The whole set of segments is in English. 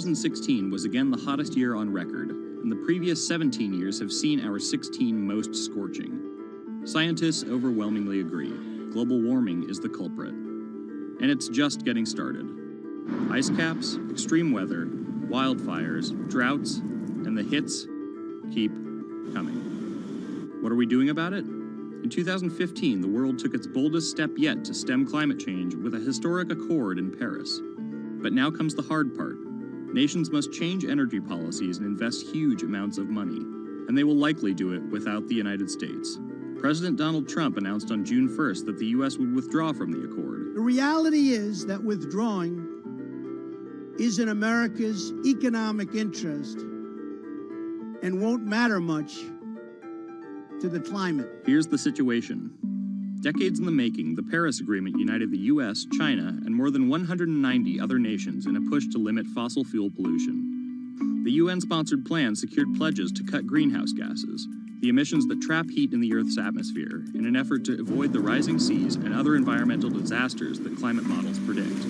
2016 was again the hottest year on record, and the previous 17 years have seen our 16 most scorching. Scientists overwhelmingly agree. Global warming is the culprit. And it's just getting started. Ice caps, extreme weather, wildfires, droughts, and the hits keep coming. What are we doing about it? In 2015, the world took its boldest step yet to stem climate change with a historic accord in Paris. But now comes the hard part. Nations must change energy policies and invest huge amounts of money, and they will likely do it without the United States. President Donald Trump announced on June 1st that the U.S. would withdraw from the accord. The reality is that withdrawing is in America's economic interest and won't matter much to the climate. Here's the situation. Decades in the making, the Paris Agreement united the U.S., China, and more than 190 other nations in a push to limit fossil fuel pollution. The UN-sponsored plan secured pledges to cut greenhouse gases, the emissions that trap heat in the Earth's atmosphere, in an effort to avoid the rising seas and other environmental disasters that climate models predict.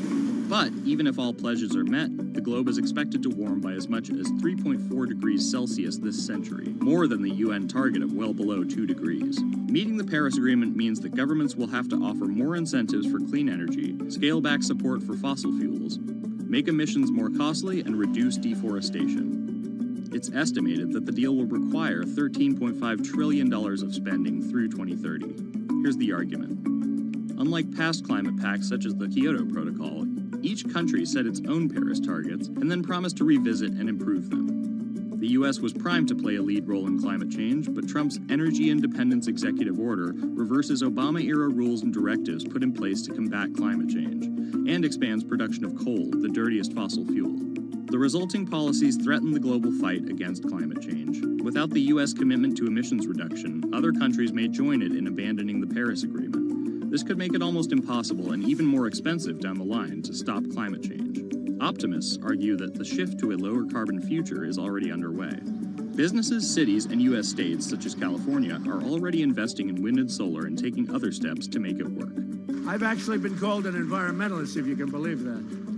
But even if all pledges are met, the globe is expected to warm by as much as 3.4 degrees Celsius this century, more than the UN target of well below 2 degrees. Meeting the Paris Agreement means that governments will have to offer more incentives for clean energy, scale back support for fossil fuels, make emissions more costly, and reduce deforestation. It's estimated that the deal will require $13.5 trillion of spending through 2030. Here's the argument. Unlike past climate pacts such as the Kyoto Protocol, each country set its own Paris targets and then promised to revisit and improve them. The U.S. was primed to play a lead role in climate change, but Trump's Energy Independence Executive Order reverses Obama-era rules and directives put in place to combat climate change, and expands production of coal, the dirtiest fossil fuel. The resulting policies threaten the global fight against climate change. Without the U.S. commitment to emissions reduction, other countries may join it in abandoning the Paris Agreement. This could make it almost impossible and even more expensive down the line to stop climate change. Optimists argue that the shift to a lower carbon future is already underway. Businesses, cities, and U.S. states, such as California, are already investing in wind and solar and taking other steps to make it work. I've actually been called an environmentalist, if you can believe that.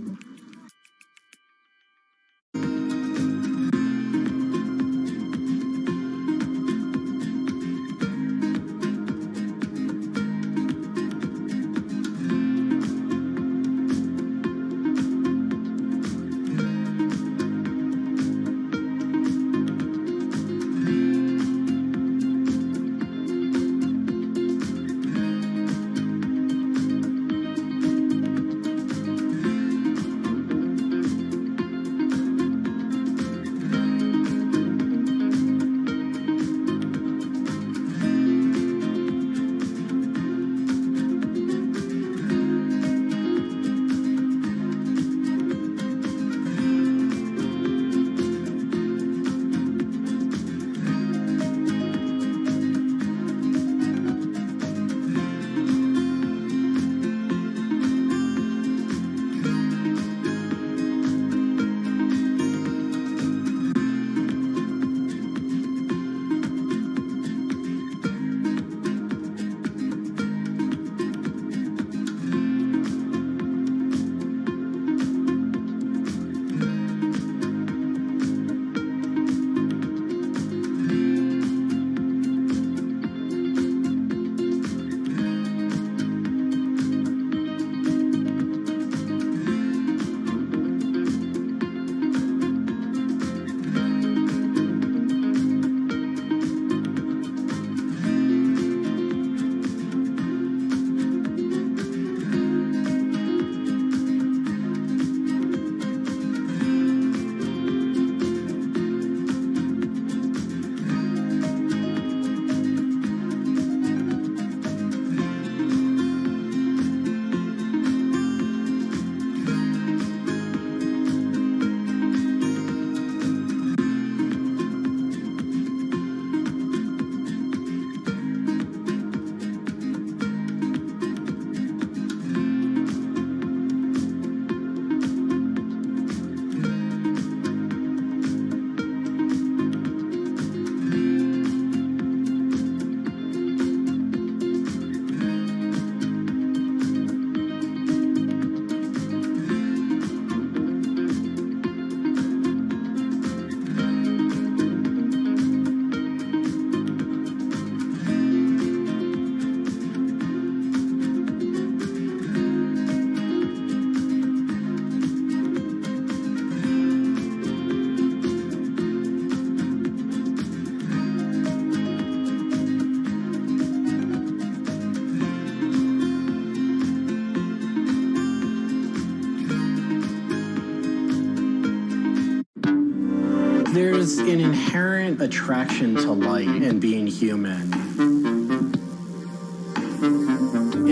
There's an inherent attraction to light and being human.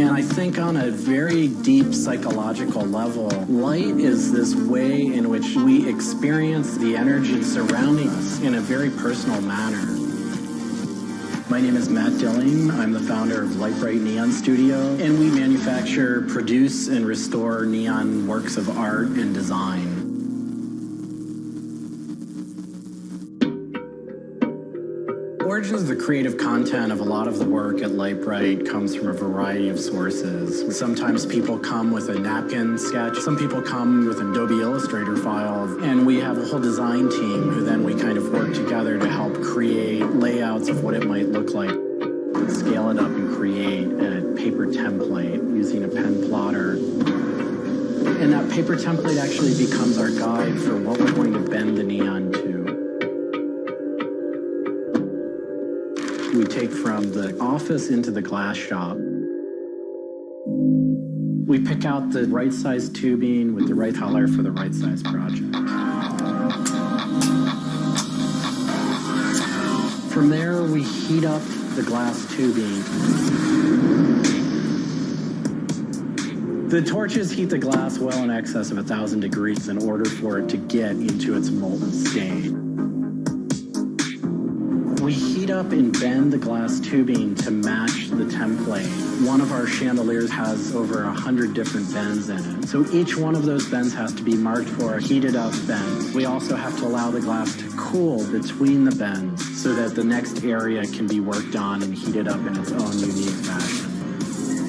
And I think on a very deep psychological level, light is this way in which we experience the energy surrounding us in a very personal manner. My name is Matt Dilling. I'm the founder of Light Bright Neon Studio, and we manufacture, produce, and restore neon works of art and design. Origins of the creative content of a lot of the work at Light Bright comes from a variety of sources. Sometimes people come with a napkin sketch. Some people come with an Adobe Illustrator file. And we have a whole design team who then we kind of work together to help create layouts of what it might look like. Scale it up and create a paper template using a pen plotter. And that paper template actually becomes our guide for what we're going to bend the neon to. We take from the office into the glass shop. We pick out the right size tubing with the right color for the right size project. From there, we heat up the glass tubing. The torches heat the glass well in excess of 1,000 degrees in order for it to get into its molten state. We heat up and bend the glass tubing to match the template. One of our chandeliers has over 100 different bends in it. So each one of those bends has to be marked for a heated up bend. We also have to allow the glass to cool between the bends so that the next area can be worked on and heated up in its own unique fashion.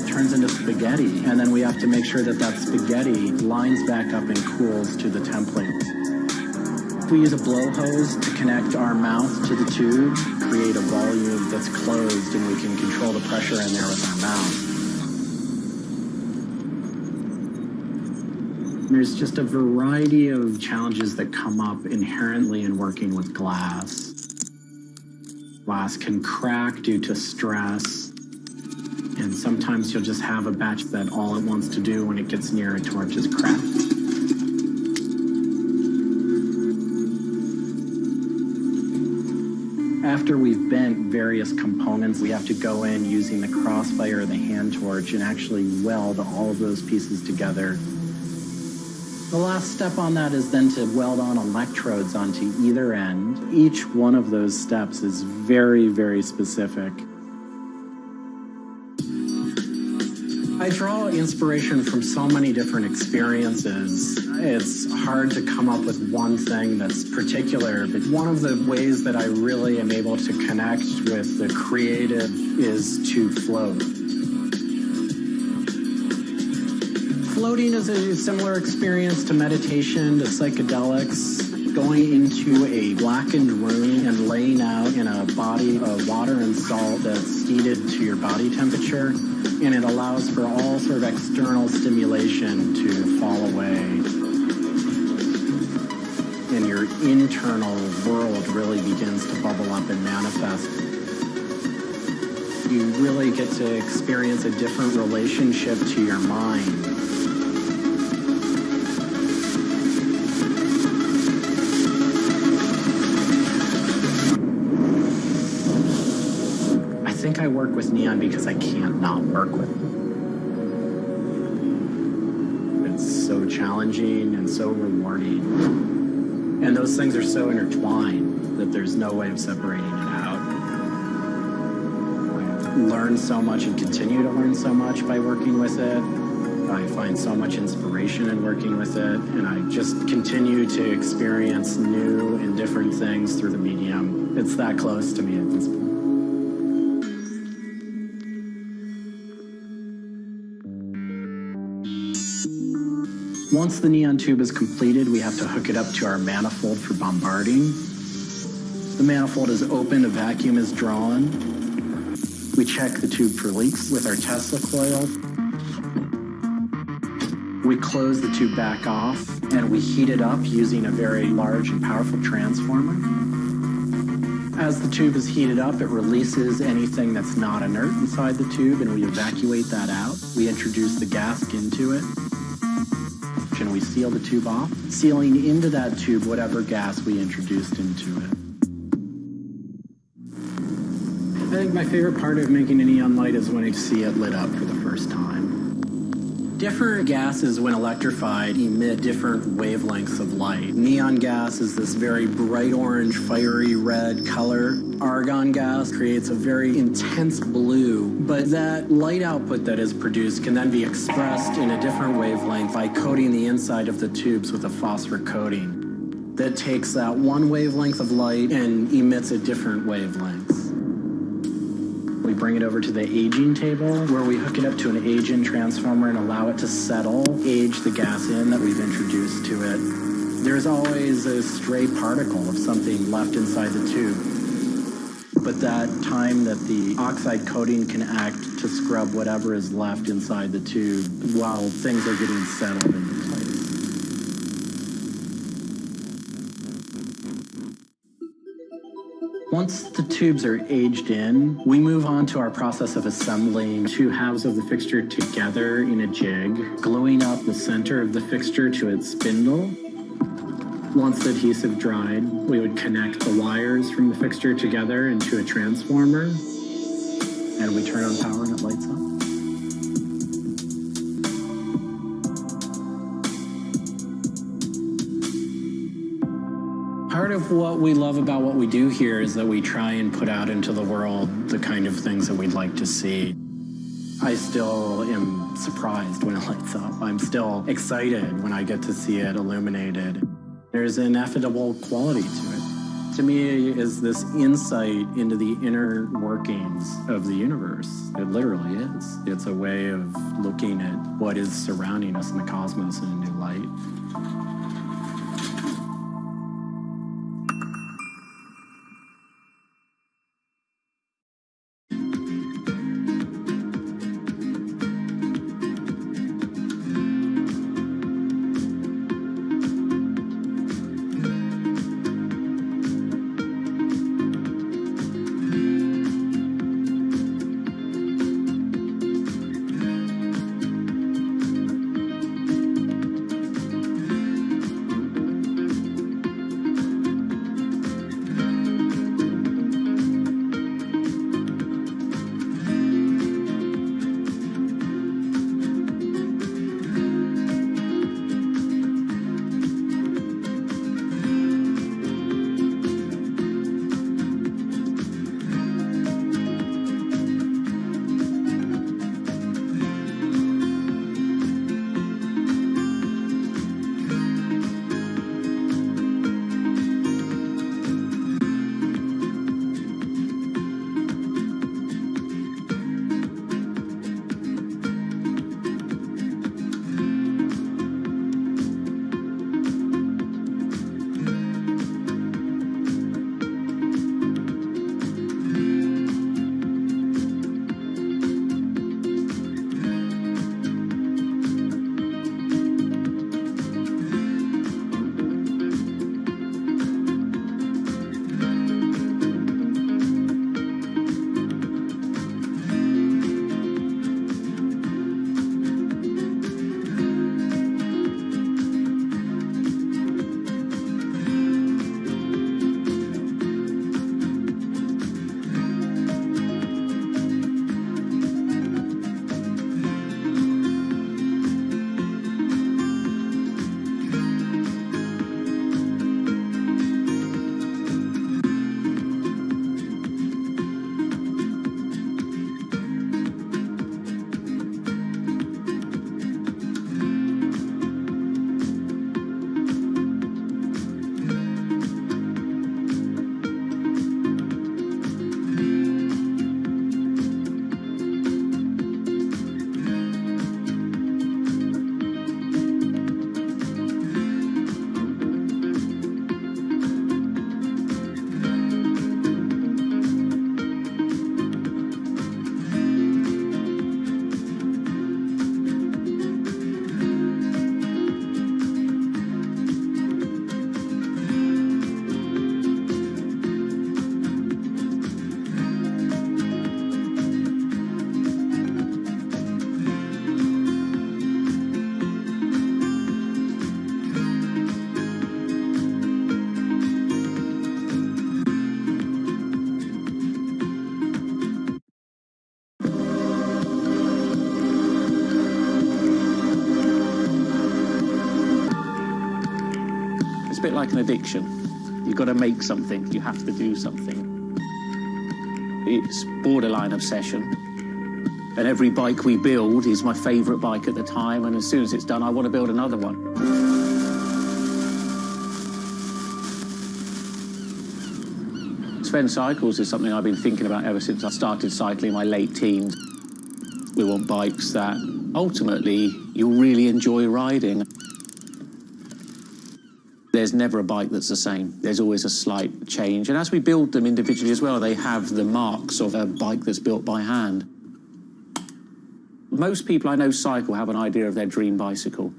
It turns into spaghetti, and then we have to make sure that that spaghetti lines back up and cools to the template. We use a blow hose to connect our mouth to the tube, create a volume that's closed, and we can control the pressure in there with our mouth. There's just a variety of challenges that come up inherently in working with glass. Glass can crack due to stress, and sometimes you'll just have a batch that all it wants to do when it gets near a torch is crack. After we've bent various components, we have to go in using the crossfire or the hand torch and actually weld all of those pieces together. The last step on that is then to weld on electrodes onto either end. Each one of those steps is very, very specific. I draw inspiration from so many different experiences. It's hard to come up with one thing that's particular, but one of the ways that I really am able to connect with the creative is to float. Floating is a similar experience to meditation, to psychedelics. Going into a blackened room and laying out in a body of water and salt that's heated to your body temperature, and it allows for all sort of external stimulation to fall away. And your internal world really begins to bubble up and manifest. You really get to experience a different relationship to your mind. I think I work with neon because I can't not work with it. It's so challenging and so rewarding. And those things are so intertwined that there's no way of separating it out. I've learned so much and continue to learn so much by working with it. I find so much inspiration in working with it, and I just continue to experience new and different things through the medium. It's that close to me at this point. Once the neon tube is completed, we have to hook it up to our manifold for bombarding. The manifold is open, a vacuum is drawn. We check the tube for leaks with our Tesla coil. We close the tube back off, and we heat it up using a very large and powerful transformer. As the tube is heated up, it releases anything that's not inert inside the tube, and we evacuate that out. We introduce the gas into it. and we seal the tube off, sealing into that tube whatever gas we introduced into it. I think my favorite part of making a neon light is when you see it lit up for the first time. Different gases, when electrified, emit different wavelengths of light. Neon gas is this very bright orange, fiery red color. Argon gas creates a very intense blue, but that light output that is produced can then be expressed in a different wavelength by coating the inside of the tubes with a phosphor coating that takes that one wavelength of light and emits a different wavelengths. We bring it over to the aging table where we hook it up to an age-in transformer and allow it to settle, age the gas in that we've introduced to it. There's always a stray particle of something left inside the tube. But that time that the oxide coating can act to scrub whatever is left inside the tube while things are getting settled into place. Once the tubes are aged in, we move on to our process of assembling two halves of the fixture together in a jig, gluing up the center of the fixture to its spindle. Once the adhesive dried, we would connect the wires from the fixture together into a transformer, and we turn on power and it lights up. Part of what we love about what we do here is that we try and put out into the world the kind of things that we'd like to see. I still am surprised when it lights up. I'm still excited when I get to see it illuminated. There's an ineffable quality to it. To me, is this insight into the inner workings of the universe. It literally is. It's a way of looking at what is surrounding us in the cosmos in a new light. bit like an addiction. You've got to make something. You have to do something. It's borderline obsession. And every bike we build is my favourite bike at the time, and as soon as it's done, I want to build another one. Sven Cycles is something I've been thinking about ever since I started cycling in my late teens. We want bikes that ultimately you'll really enjoy riding. There's never a bike that's the same. There's always a slight change. And as we build them individually as well, they have the marks of a bike that's built by hand. Most people I know cycle have an idea of their dream bicycle.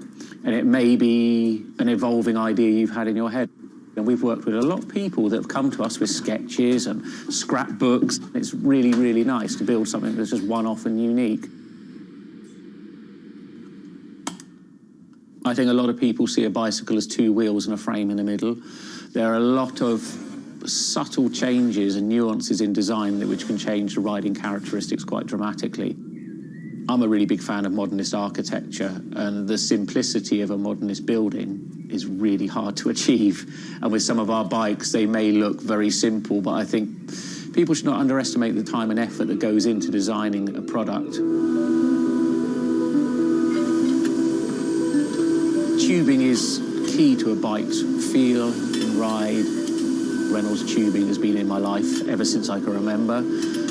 And it may be an evolving idea you've had in your head. And we've worked with a lot of people that have come to us with sketches and scrapbooks. It's really, really nice to build something that's just one-off and unique. I think a lot of people see a bicycle as two wheels and a frame in the middle. There are a lot of subtle changes and nuances in design which can change the riding characteristics quite dramatically. I'm a really big fan of modernist architecture, and the simplicity of a modernist building is really hard to achieve. And with some of our bikes, they may look very simple, but I think people should not underestimate the time and effort that goes into designing a product. Tubing is key to a bike's feel and ride. Reynolds tubing has been in my life ever since I can remember.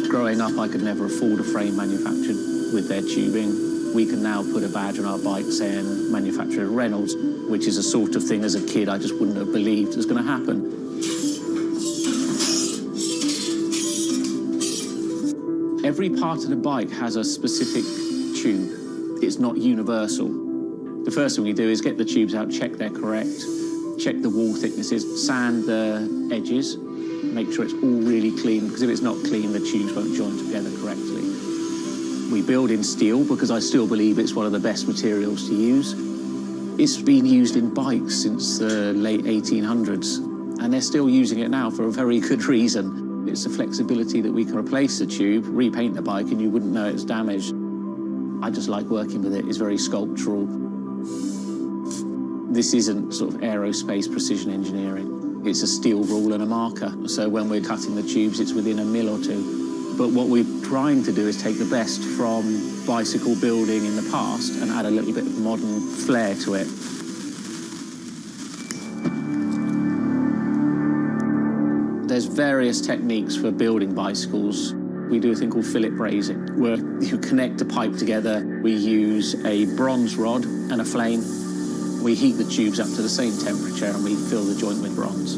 Growing up, I could never afford a frame manufactured with their tubing. We can now put a badge on our bike saying manufactured Reynolds, which is a sort of thing as a kid I just wouldn't have believed was going to happen. Every part of the bike has a specific tube. It's not universal. The first thing we do is get the tubes out, check they're correct, check the wall thicknesses, sand the edges, make sure it's all really clean, because if it's not clean, the tubes won't join together correctly. We build in steel because I still believe it's one of the best materials to use. It's been used in bikes since the late 1800s, and they're still using it now for a very good reason. It's the flexibility that we can replace the tube, repaint the bike, and you wouldn't know it's damaged. I just like working with it. It's very sculptural. This isn't sort of aerospace precision engineering. It's a steel rule and a marker. So when we're cutting the tubes, it's within a mil or two. But what we're trying to do is take the best from bicycle building in the past and add a little bit of modern flair to it. There's various techniques for building bicycles. We do a thing called fillet brazing, where you connect a pipe together. We use a bronze rod and a flame. We heat the tubes up to the same temperature and we fill the joint with bronze.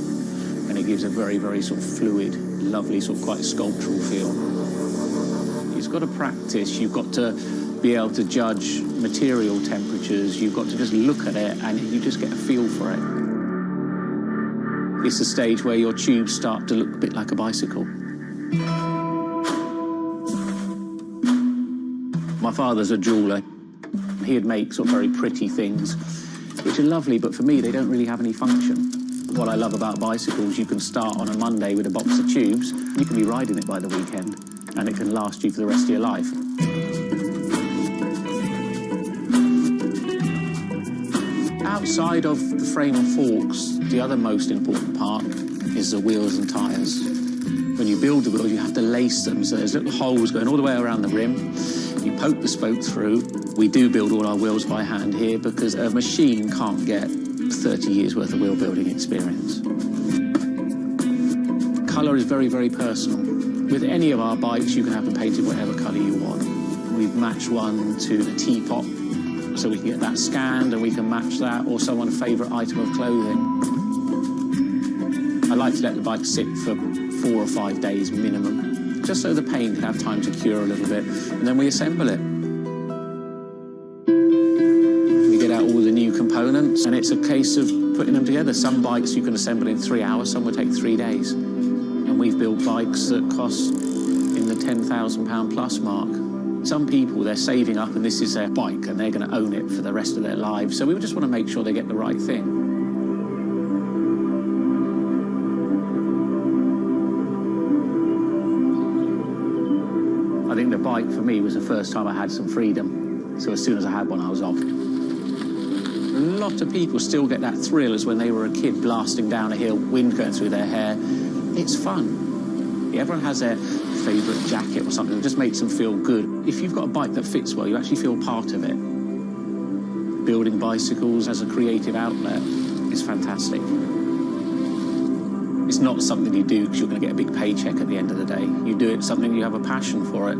And it gives a very, very sort of fluid, lovely, sort of quite sculptural feel. You've got to practice. You've got to be able to judge material temperatures. You've got to just look at it and you just get a feel for it. It's the stage where your tubes start to look a bit like a bicycle. My father's a jeweller. He'd make sort of very pretty things, which are lovely, but for me, they don't really have any function. What I love about bicycles, you can start on a Monday with a box of tubes, you can be riding it by the weekend, and it can last you for the rest of your life. Outside of the frame and forks, the other most important part is the wheels and tyres. When you build the wheels, you have to lace them, so there's little holes going all the way around the rim. You poke the spoke through. We do build all our wheels by hand here because a machine can't get 30 years worth of wheel building experience. Colour is very, very personal. With any of our bikes, you can have them painted whatever colour you want. We've matched one to the teapot, so we can get that scanned and we can match that, or someone's favourite item of clothing. I like to let the bike sit for 4 or 5 days minimum, just so the paint can have time to cure a little bit, and then we assemble it. We get out all the new components, and it's a case of putting them together. Some bikes you can assemble in 3 hours, some will take 3 days. And we've built bikes that cost in the £10,000 plus mark. Some people, they're saving up and this is their bike and they're going to own it for the rest of their lives. So we just want to make sure they get the right thing. I think the bike for me was the first time I had some freedom. So as soon as I had one, I was off. lot of people still get that thrill as when they were a kid blasting down a hill, wind going through their hair. It's fun. Everyone has their favourite jacket or something that just makes them feel good. If you've got a bike that fits well, you actually feel part of it. Building bicycles as a creative outlet is fantastic. It's not something you do because you're going to get a big paycheck at the end of the day. You do it something you have a passion for it.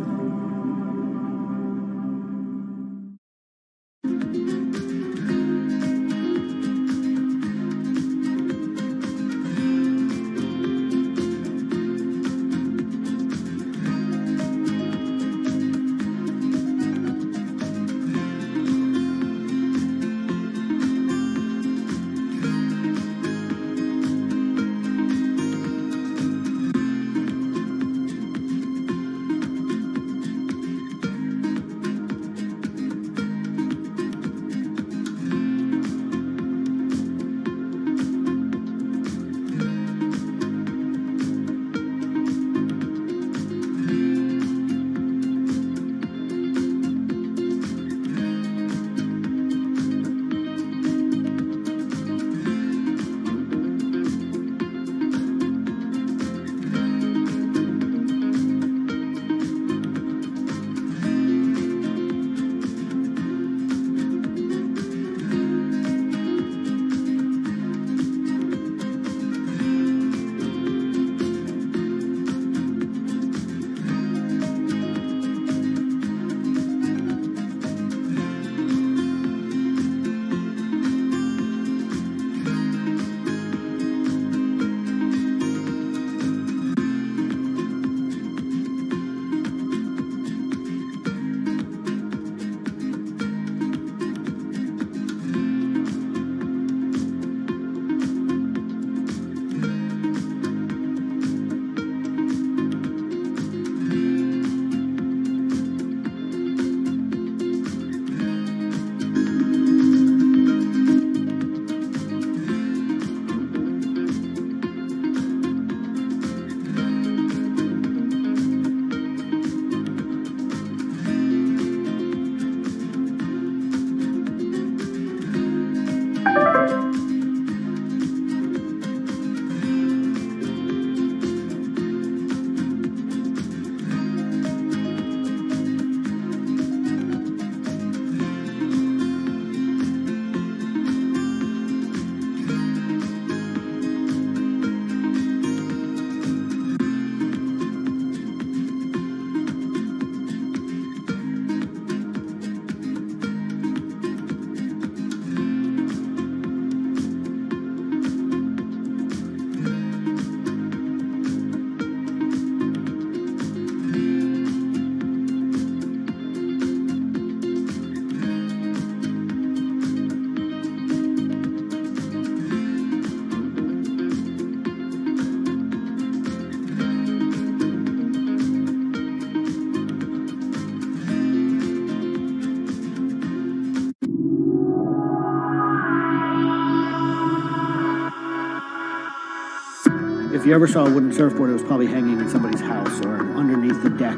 If you ever saw a wooden surfboard, it was probably hanging in somebody's house or underneath the deck.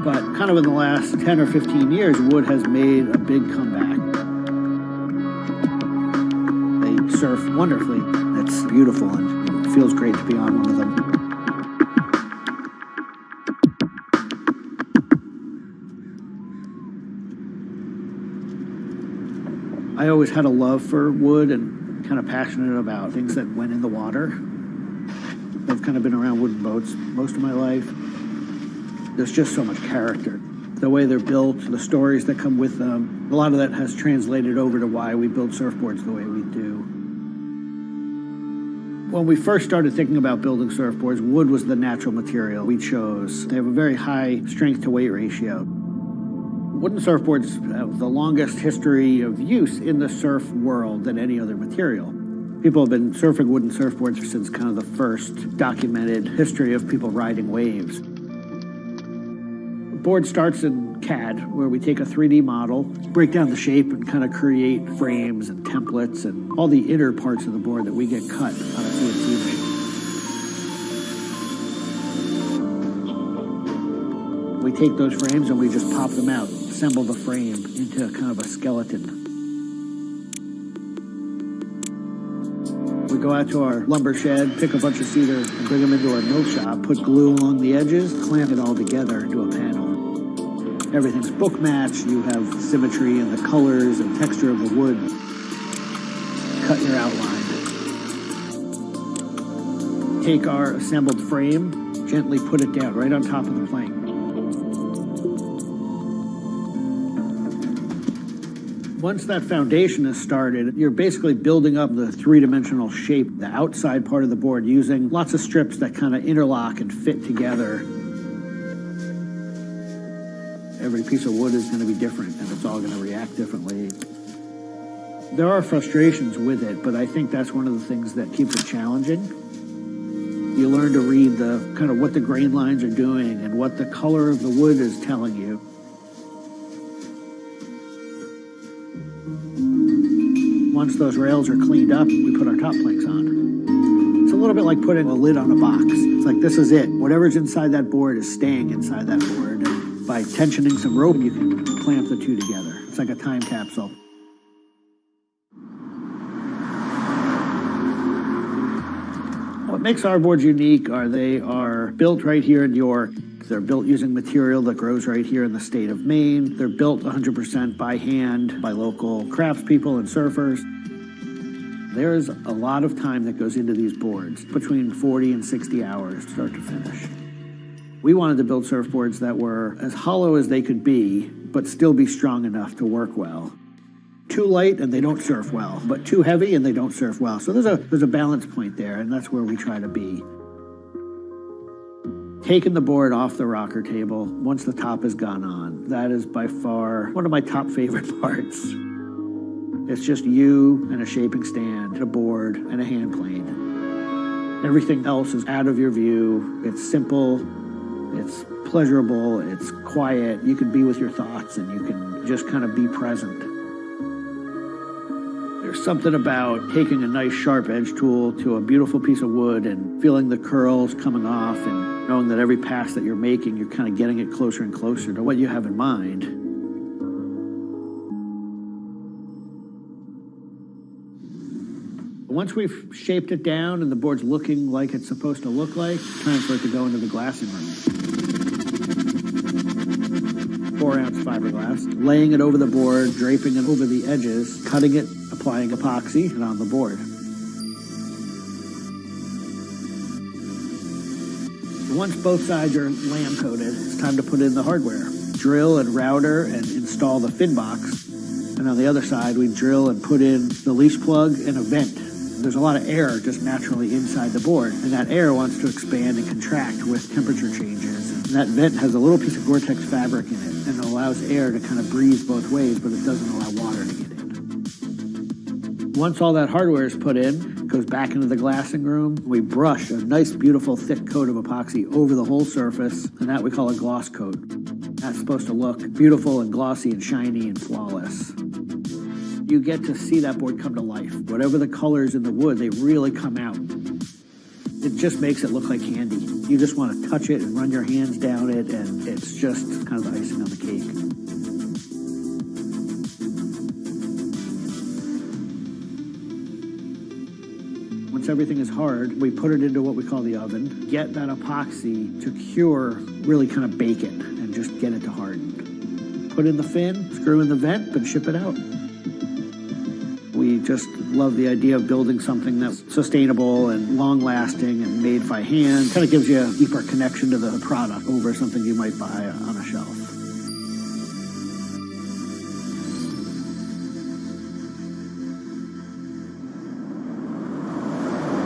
But kind of in the last 10 or 15 years, wood has made a big comeback. They surf wonderfully. It's beautiful and it feels great to be on one of them. I always had a love for wood and kind of passionate about things that went in the water. I've kind of been around wooden boats most of my life. There's just so much character. The way they're built, the stories that come with them, a lot of that has translated over to why we build surfboards the way we do. When we first started thinking about building surfboards, wood was the natural material we chose. They have a very high strength to weight ratio. Wooden surfboards have the longest history of use in the surf world than any other material. People have been surfing wooden surfboards since kind of the first documented history of people riding waves. The board starts in CAD, where we take a 3D model, break down the shape, and kind of create frames and templates and all the inner parts of the board that we get cut on a CNC machine. We take those frames and we just pop them out, assemble the frame into kind of a skeleton. Go out to our lumber shed, pick a bunch of cedar, and bring them into our mill shop, put glue along the edges, clamp it all together into a panel. Everything's book matched, you have symmetry in the colors and texture of the wood. Cut your outline. Take our assembled frame, gently put it down right on top of the plank. Once that foundation is started, you're basically building up the three-dimensional shape, the outside part of the board, using lots of strips that kind of interlock and fit together. Every piece of wood is going to be different, and it's all going to react differently. There are frustrations with it, but I think that's one of the things that keeps it challenging. You learn to read the kind of what the grain lines are doing and what the color of the wood is telling you. Once those rails are cleaned up, we put our top planks on. It's a little bit like putting a lid on a box. It's like, this is it. Whatever's inside that board is staying inside that board. And by tensioning some rope, you can clamp the two together. It's like a time capsule. What makes our boards unique are they are built right here in New York. They're built using material that grows right here in the state of Maine. They're built 100% by hand by local craftspeople and surfers. There's a lot of time that goes into these boards, between 40 and 60 hours start to finish. We wanted to build surfboards that were as hollow as they could be, but still be strong enough to work well. Too light and they don't surf well, but too heavy and they don't surf well. So there's a balance point there, and that's where we try to be. Taking the board off the rocker table once the top has gone on, that is by far one of my top favorite parts. It's just you and a shaping stand, a board, and a hand plane. Everything else is out of your view. It's simple, it's pleasurable, it's quiet. You can be with your thoughts and you can just kind of be present. There's something about taking a nice sharp edge tool to a beautiful piece of wood and feeling the curls coming off and knowing that every pass that you're making, you're kind of getting it closer and closer to what you have in mind. Once we've shaped it down and the board's looking like it's supposed to look like, it's time for it to go into the glassing room. 4-ounce fiberglass, laying it over the board, draping it over the edges, cutting it, applying epoxy, and on the board. Once both sides are lamb coated, it's time to put in the hardware. Drill and router and install the fin box. And on the other side, we drill and put in the leash plug and a vent. There's a lot of air just naturally inside the board, and that air wants to expand and contract with temperature changes. And that vent has a little piece of Gore-Tex fabric in it, and it allows air to kind of breathe both ways, but it doesn't allow water to get in. Once all that hardware is put in, it goes back into the glassing room. We brush a nice, beautiful, thick coat of epoxy over the whole surface, and that we call a gloss coat. That's supposed to look beautiful and glossy and shiny and flawless. You get to see that board come to life. Whatever the colors in the wood, they really come out. It just makes it look like candy. You just want to touch it and run your hands down it, and it's just kind of the icing on the cake. Once everything is hard, we put it into what we call the oven, get that epoxy to cure, really kind of bake it, and just get it to harden. Put in the fin, screw in the vent, and ship it out. We just love the idea of building something that's sustainable and long-lasting and made by hand. Kind of gives you a deeper connection to the product over something you might buy on a shelf.